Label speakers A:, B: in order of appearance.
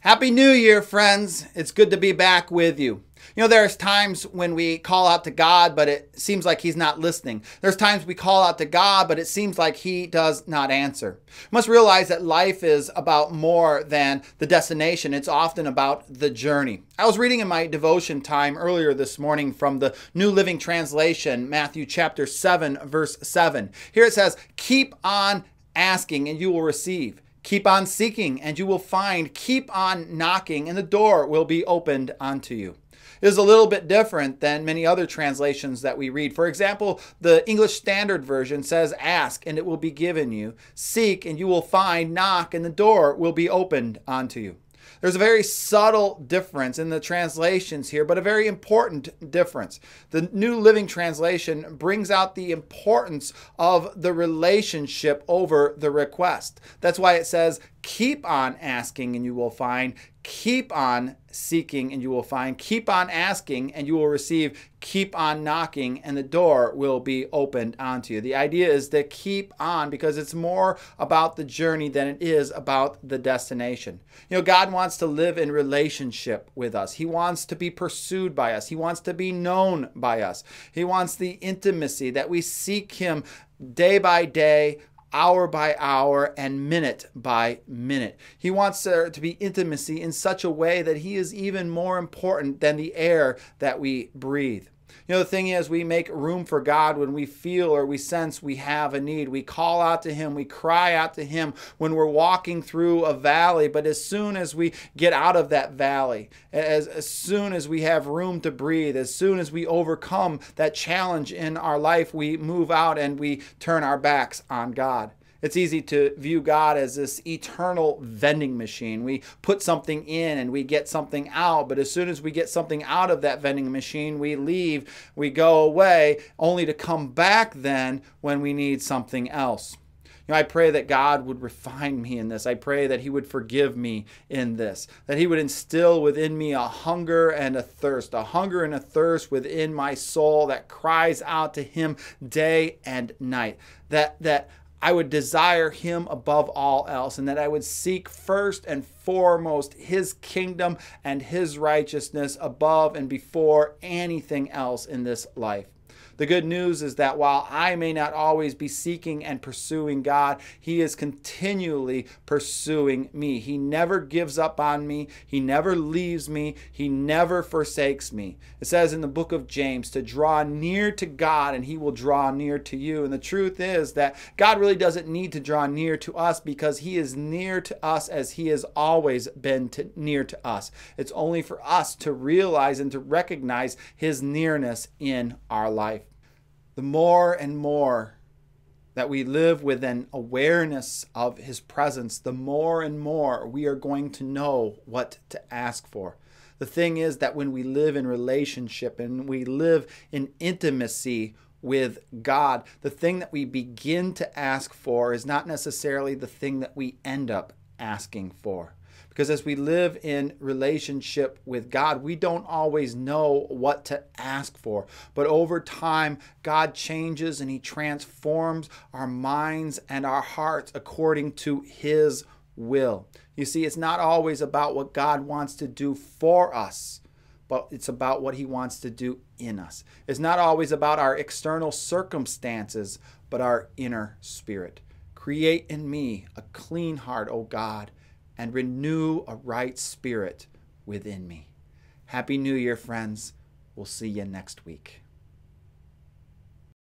A: Happy New Year, friends. It's good to be back with you. You know, there's times when we call out to God, but it seems like He's not listening. There's times we call out to God, but it seems like He does not answer. You must realize that life is about more than the destination. It's often about the journey. I was reading in my devotion time earlier this morning from the New Living Translation, Matthew chapter 7, verse 7. Here it says, "Keep on asking and you will receive. Keep on seeking and you will find. Keep on knocking and the door will be opened unto you." It is a little bit different than many other translations that we read. For example, the English Standard Version says, "Ask and it will be given you. Seek and you will find. Knock and the door will be opened unto you." There's a very subtle difference in the translations here, but a very important difference. The New Living Translation brings out the importance of the relationship over the request. That's why it says, "Keep on asking and you will find. Keep on seeking and you will find. Keep on asking and you will receive. Keep on knocking and the door will be opened onto you." The idea is to keep on because it's more about the journey than it is about the destination. You know, God wants to live in relationship with us. He wants to be pursued by us. He wants to be known by us. He wants the intimacy that we seek Him day by day, hour by hour, and minute by minute. He wants there to be intimacy in such a way that He is even more important than the air that we breathe. You know, the thing is, we make room for God when we feel or we sense we have a need. We call out to Him. We cry out to Him when we're walking through a valley. But as soon as we get out of that valley, as soon as we have room to breathe, as soon as we overcome that challenge in our life, we move out and we turn our backs on God. It's easy to view God as this eternal vending machine. We put something in and we get something out, but as soon as we get something out of that vending machine, we leave, we go away, only to come back then when we need something else. You know, I pray that God would refine me in this. I pray that He would forgive me in this, that He would instill within me a hunger and a thirst within my soul that cries out to Him day and night, that I would desire Him above all else, and that I would seek first and foremost His kingdom and His righteousness above and before anything else in this life. The good news is that while I may not always be seeking and pursuing God, He is continually pursuing me. He never gives up on me. He never leaves me. He never forsakes me. It says in the book of James to draw near to God and He will draw near to you. And the truth is that God really doesn't need to draw near to us because He is near to us as He has always been near to us. It's only for us to realize and to recognize His nearness in our life. The more and more that we live with an awareness of His presence, the more and more we are going to know what to ask for. The thing is that when we live in relationship and we live in intimacy with God, the thing that we begin to ask for is not necessarily the thing that we end up asking for. Because as we live in relationship with God, we don't always know what to ask for. But over time, God changes and He transforms our minds and our hearts according to His will. You see, it's not always about what God wants to do for us, but it's about what He wants to do in us. It's not always about our external circumstances, but our inner spirit. Create in me a clean heart, O God, and renew a right spirit within me. Happy New Year, friends. We'll see you next week.